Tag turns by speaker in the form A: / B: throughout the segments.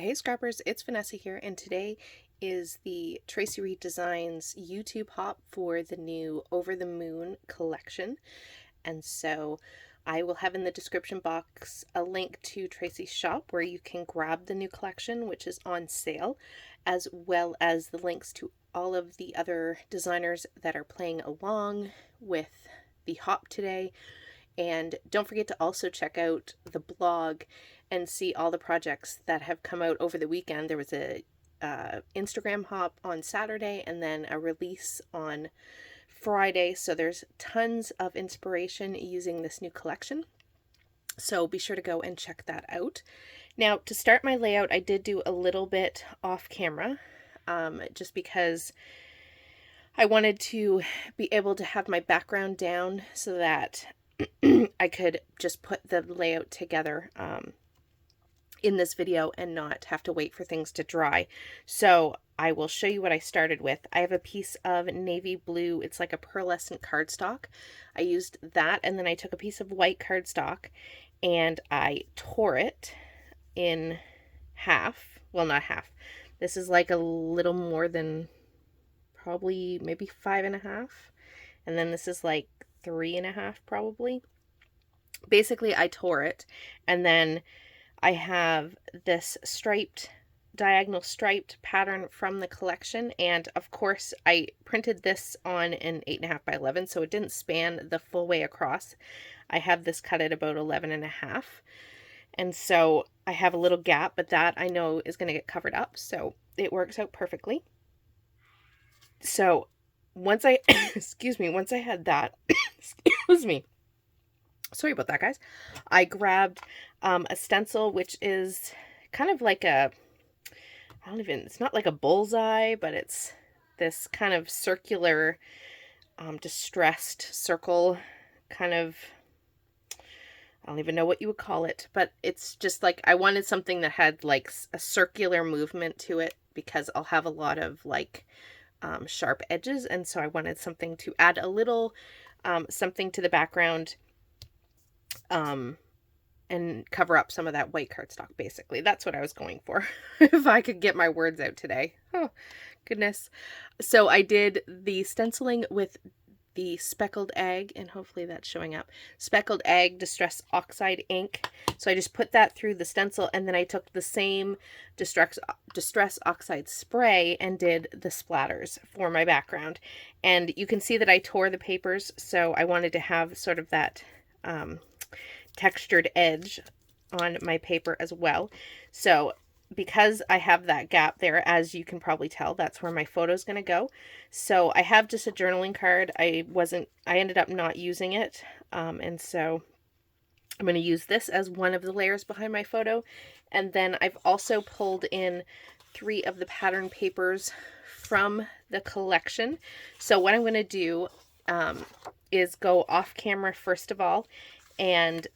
A: Hey Scrappers, it's Vanessa here, and today is the Traci Reed Designs YouTube hop for the new Over the Moon collection. And so I will have in the description box a link to Traci's shop where you can grab the new collection, which is on sale, as well as the links to all of the other designers that are playing along with the hop today. And don't forget to also check out the blog and see all the projects that have come out over the weekend. There was a Instagram hop on Saturday and then a release on Friday. So there's tons of inspiration using this new collection. So be sure to go and check that out. Now, to start my layout, I did do a little bit off camera, just because I wanted to be able to have my background down so that I could just put the layout together in this video and not have to wait for things to dry. So I will show you what I started with. I have a piece of navy blue. It's like a pearlescent cardstock. I used that, and then I took a piece of white cardstock and I tore it in half. Well, not half. This is like a little more than probably maybe 5.5. And then this is like 3.5 probably. Basically, I tore it, and then I have this diagonal striped pattern from the collection, and of course I printed this on an 8.5 by 11, so it didn't span the full way across. I have this cut at about 11.5, and so I have a little gap, but that I know is going to get covered up, so it works out perfectly. So once I once I had that excuse me, sorry about that, guys, I grabbed a stencil, which is kind of like it's not like a bullseye, but it's this kind of circular distressed circle kind of, I don't even know what you would call it, but it's just like I wanted something that had like a circular movement to it because I'll have a lot of like sharp edges, and so I wanted something to add a little something to the background and cover up some of that white cardstock. Basically, that's what I was going for. If I could get my words out today. Oh, goodness. So I did the stenciling with the Speckled Egg, and hopefully that's showing up. Speckled Egg Distress Oxide ink. So I just put that through the stencil, and then I took the same Distress Oxide spray and did the splatters for my background. And you can see that I tore the papers, so I wanted to have sort of that textured edge on my paper as well. So because I have that gap there, as you can probably tell, that's where my photo is going to go. So I have just a journaling card. I ended up not using it. And so I'm going to use this as one of the layers behind my photo. And then I've also pulled in 3 of the pattern papers from the collection. So what I'm going to do is go off camera first of all and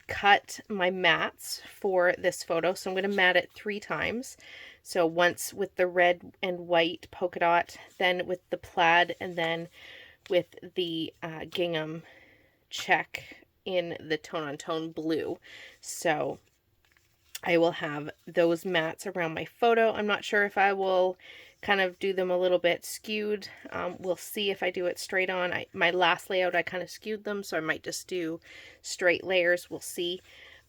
A: cut my mats for this photo. So I'm going to mat it 3 times. So once with the red and white polka dot, then with the plaid, and then with the gingham check in the tone-on-tone blue. So I will have those mats around my photo. I'm not sure if I will kind of do them a little bit skewed. We'll see if I do it straight on. My last layout I kind of skewed them, so I might just do straight layers. We'll see.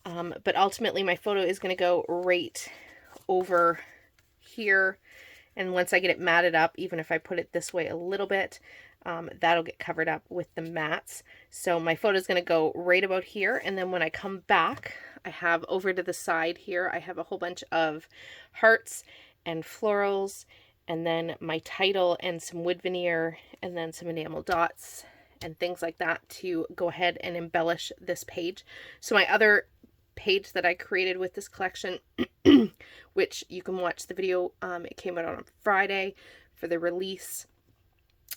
A: But ultimately my photo is going to go right over here, and once I get it matted up, even if I put it this way a little bit, that'll get covered up with the mats. So my photo is going to go right about here, and then when I come back, I have over to the side here, I have a whole bunch of hearts and florals, and then my title and some wood veneer, and then some enamel dots and things like that to go ahead and embellish this page. So my other page that I created with this collection, which you can watch the video, it came out on Friday for the release.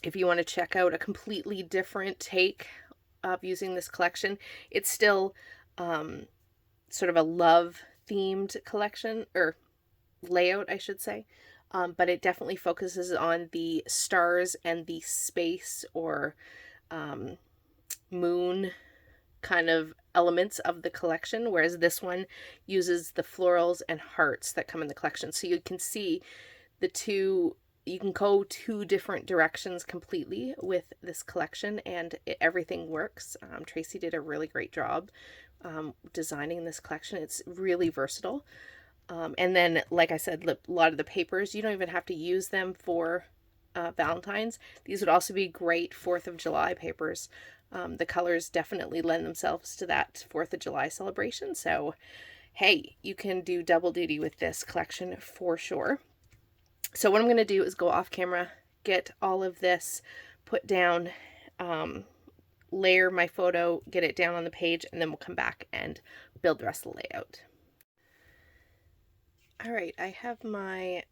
A: If you want to check out a completely different take of using this collection, it's still sort of a love themed collection, or layout I should say. But it definitely focuses on the stars and the space or moon kind of elements of the collection, whereas this one uses the florals and hearts that come in the collection. So you can see the two, you can go two different directions completely with this collection, and everything works. Traci did a really great job designing this collection. It's really versatile. And then, like I said, a lot of the papers, you don't even have to use them for Valentine's. These would also be great 4th of July papers. The colors definitely lend themselves to that 4th of July celebration. So, hey, you can do double duty with this collection for sure. So what I'm going to do is go off camera, get all of this put down, layer my photo, get it down on the page, and then we'll come back and build the rest of the layout. All right, I have my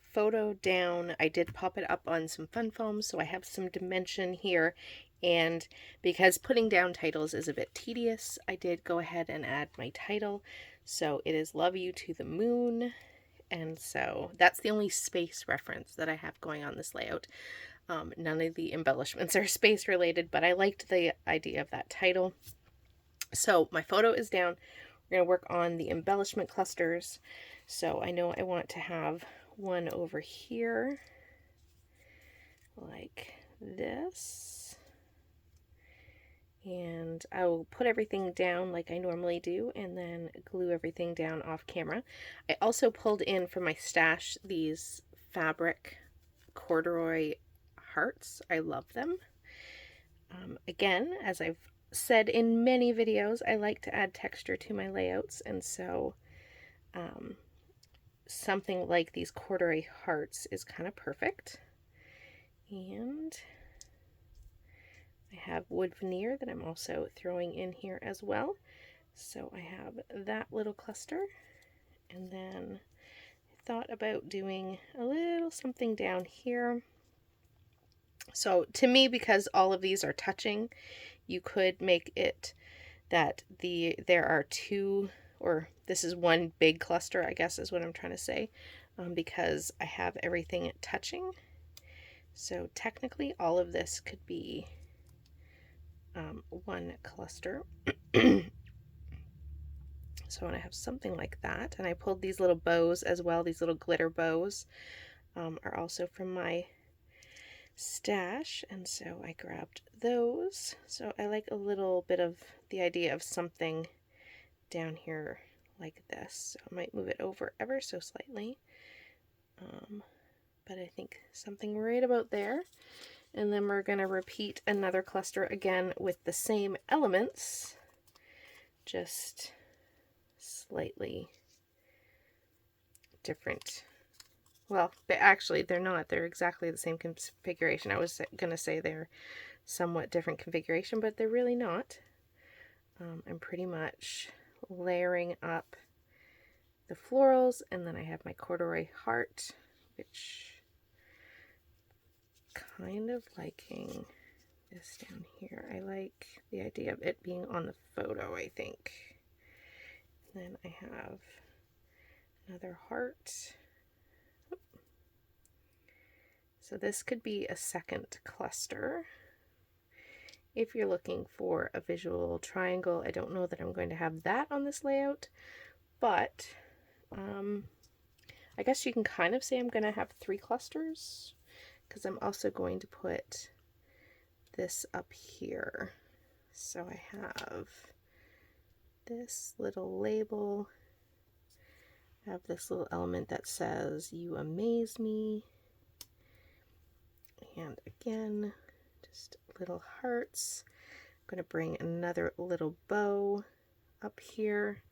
A: photo down. I did pop it up on some fun foam, so I have some dimension here. And because putting down titles is a bit tedious, I did go ahead and add my title. So it is Love You to the Moon. And so that's the only space reference that I have going on this layout. None of the embellishments are space related, but I liked the idea of that title. So my photo is down. We're going to work on the embellishment clusters. So I know I want to have one over here like this. And I will put everything down like I normally do and then glue everything down off camera. I also pulled in from my stash these fabric corduroy hearts. I love them. Again, as I've said in many videos, I like to add texture to my layouts, and so something like these corduroy hearts is kind of perfect. And I have wood veneer that I'm also throwing in here as well. So I have that little cluster, and then I thought about doing a little something down here. So to me, because all of these are touching, you could make it that there are two, or this is one big cluster, I guess is what I'm trying to say, because I have everything touching. So technically all of this could be one cluster. So I have something like that, and I pulled these little bows as well. These little glitter bows are also from my stash, and so I grabbed those. So I like a little bit of the idea of something down here like this. So I might move it over ever so slightly, but I think something right about there. And then we're going to repeat another cluster again with the same elements, just slightly different. Well, but actually they're not. They're exactly the same configuration. I was going to say they're somewhat different configuration, but they're really not. I'm pretty much layering up the florals, and then I have my corduroy heart, which kind of liking this down here. I like the idea of it being on the photo, I think. And then I have another heart. So this could be a second cluster. If you're looking for a visual triangle, I don't know that I'm going to have that on this layout, but I guess you can kind of say I'm going to have 3 clusters, because I'm also going to put this up here. So I have this little label, I have this little element that says, "You amaze me." And again, just little hearts. I'm going to bring another little bow up here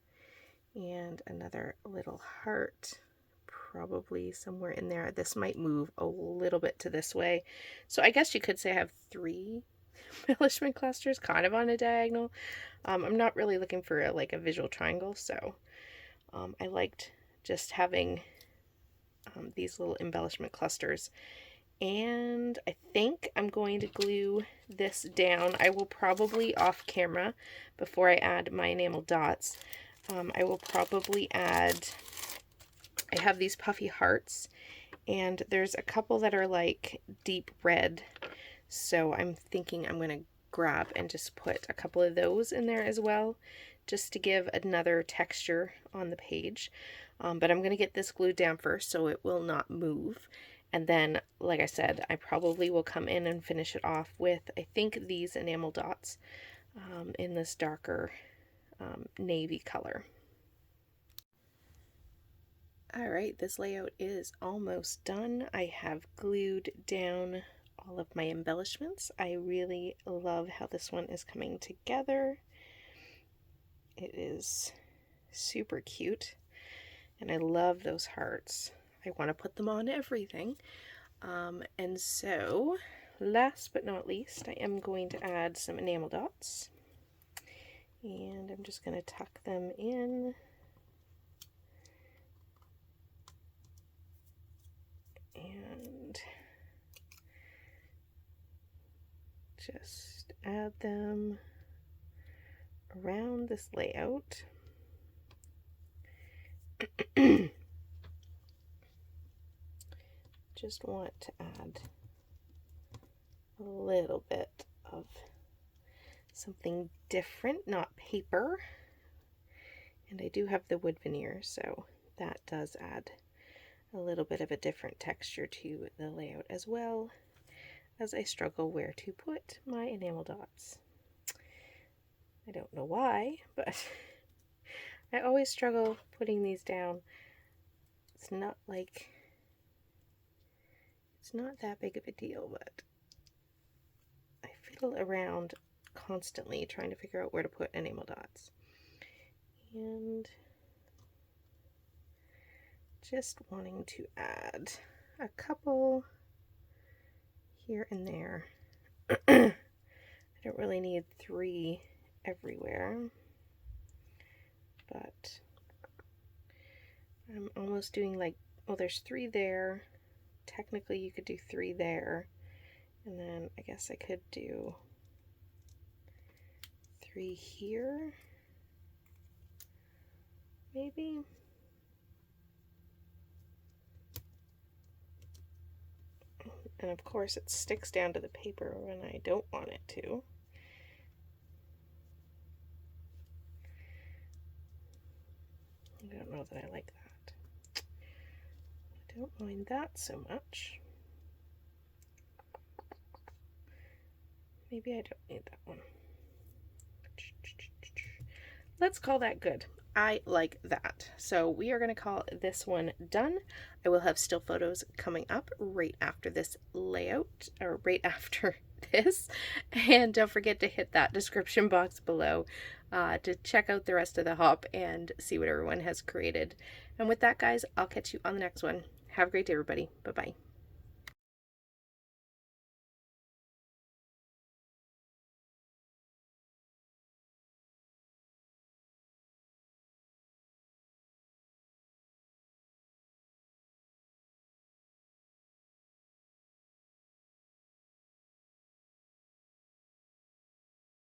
A: and another little heart probably somewhere in there. This might move a little bit to this way. So I guess you could say I have 3 embellishment clusters kind of on a diagonal. I'm not really looking for a visual triangle, so I liked just having these little embellishment clusters. And I think I'm going to glue this down. I will probably off camera, before I add my enamel dots, I will probably add, I have these puffy hearts, and there's a couple that are like deep red, so I'm thinking I'm going to grab and just put a couple of those in there as well, just to give another texture on the page. But I'm going to get this glued down first so it will not move. And then, like I said, I probably will come in and finish it off with, I think, these enamel dots in this darker navy color. Alright, this layout is almost done. I have glued down all of my embellishments. I really love how this one is coming together. It is super cute, and I love those hearts. I want to put them on everything. And so, last but not least, I am going to add some enamel dots. And I'm just going to tuck them in. And just add them around this layout. Just want to add a little bit of something different, not paper. And I do have the wood veneer, so that does add a little bit of a different texture to the layout, as well as I struggle where to put my enamel dots. I don't know why, but I always struggle putting these down. It's not that big of a deal, but I fiddle around constantly trying to figure out where to put enamel dots. And just wanting to add a couple here and there. I don't really need 3 everywhere, but I'm almost doing like, well, there's 3 there. Technically you could do 3 there, and then I guess I could do 3 here, maybe. And of course it sticks down to the paper when I don't want it to. I don't know that I like that. I don't mind that so much. Maybe I don't need that one. Let's call that good. I like that. So we are going to call this one done. I will have still photos coming up right after this layout, or right after this. And don't forget to hit that description box below to check out the rest of the hop and see what everyone has created. And with that, guys, I'll catch you on the next one. Have a great day, everybody. Bye-bye.